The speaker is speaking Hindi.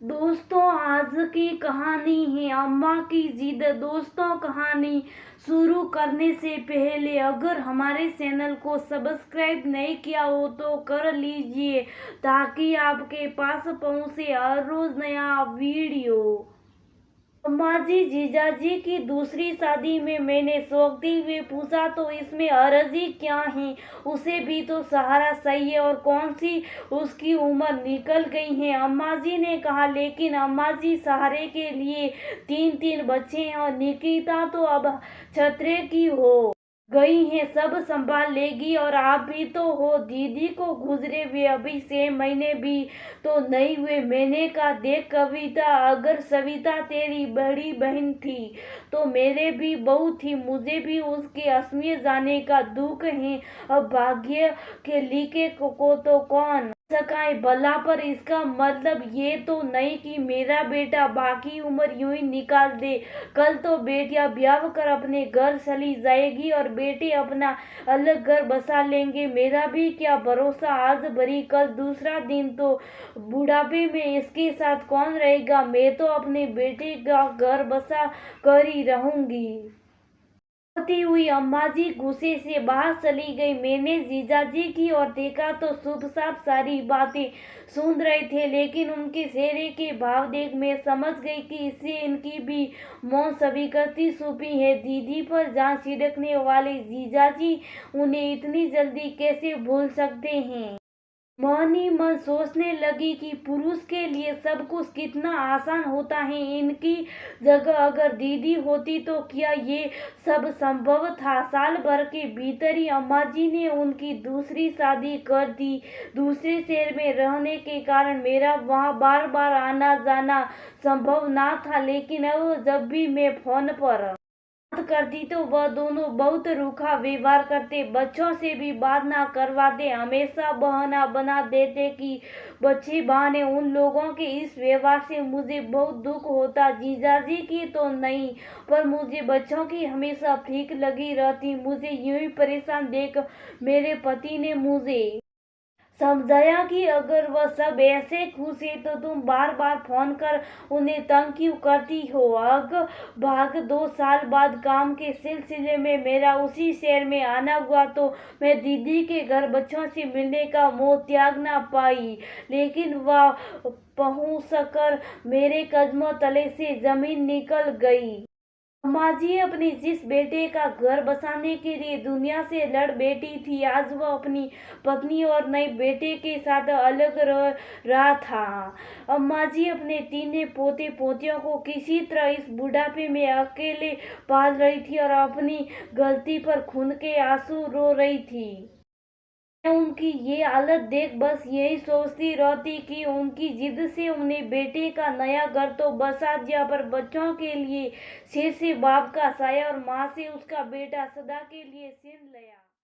दोस्तों, आज की कहानी है अम्मा की जिद। दोस्तों, कहानी शुरू करने से पहले अगर हमारे चैनल को सब्सक्राइब नहीं किया हो तो कर लीजिए ताकि आपके पास पहुंचे हर रोज नया वीडियो। अम्मा जी, जीजाजी की दूसरी शादी में मैंने सोचते हुए पूछा, तो इसमें अर्जी क्या है? उसे भी तो सहारा चाहिए और कौन सी उसकी उम्र निकल गई है। अम्मा जी ने कहा, लेकिन अम्मा जी, सहारे के लिए तीन तीन बच्चे हैं और निकिता तो अब छतरे की हो गई है, सब संभाल लेगी। और आप भी तो हो। दीदी को गुजरे हुए अभी 6 महीने भी तो नहीं हुए। मैंने कहा, देख कविता, अगर सविता तेरी बड़ी बहन थी तो मेरे भी बहू थी। मुझे भी उसके असमियत जाने का दुख है। अब भाग्य के लिखे को तो कौन सकाए भला, पर इसका मतलब ये तो नहीं कि मेरा बेटा बाकी उम्र यूं ही निकाल दे। कल तो बेटियां ब्याह कर अपने घर चली जाएगी और बेटे अपना अलग घर बसा लेंगे। मेरा भी क्या भरोसा, आज भरी कल दूसरा दिन तो बुढ़ापे में इसके साथ कौन रहेगा। मैं तो अपने बेटे का घर बसा कर ही रहूंगी। होती हुई अम्मा जी गुस्से से बाहर चली गई। मैंने जीजाजी की ओर देखा तो शुभ साफ सारी बातें सुन रहे थे, लेकिन उनके चेहरे के भाव देख मैं समझ गई कि इससे इनकी भी मौत स्वीकृति छुपी है। दीदी पर जान छिड़कने वाले जीजाजी उन्हें इतनी जल्दी कैसे भूल सकते हैं। मन ही मन सोचने लगी कि पुरुष के लिए सब कुछ कितना आसान होता है। इनकी जगह अगर दीदी होती तो क्या ये सब संभव था? साल भर के भीतर ही अम्मा जी ने उनकी दूसरी शादी कर दी। दूसरे शहर में रहने के कारण मेरा वहाँ बार बार आना जाना संभव ना था, लेकिन अब जब भी मैं फोन पर बात करती तो वह दोनों बहुत रूखा व्यवहार करते, बच्चों से भी बात ना करवाते, हमेशा बहाना बना देते कि बच्चे बहाने। उन लोगों के इस व्यवहार से मुझे बहुत दुख होता। जीजाजी की तो नहीं, पर मुझे बच्चों की हमेशा भीख लगी रहती। मुझे यूं ही परेशान देख मेरे पति ने मुझे समझाया कि अगर वह सब ऐसे खुश है तो तुम बार बार फोन कर उन्हें तंग क्यों करती हो। भाग 2 साल बाद काम के सिलसिले में मेरा उसी शहर में आना हुआ तो मैं दीदी के घर बच्चों से मिलने का मोह त्याग ना पाई, लेकिन वह पहुंच कर मेरे कदमों तले से जमीन निकल गई। अम्मा जी अपने जिस बेटे का घर बसाने के लिए दुनिया से लड़ बैठी थी, आज वह अपनी पत्नी और नए बेटे के साथ अलग रह रहा था। अम्मा जी अपने तीनों पोते पोतियों को किसी तरह इस बुढ़ापे में अकेले पाल रही थी और अपनी गलती पर खून के आंसू रो रही थी। मैं उनकी ये हालत देख बस यही सोचती रहती कि उनकी जिद से उन्हें बेटे का नया घर तो बसा दिया, पर बच्चों के लिए सिर से बाप का साया और माँ से उसका बेटा सदा के लिए छीन लिया।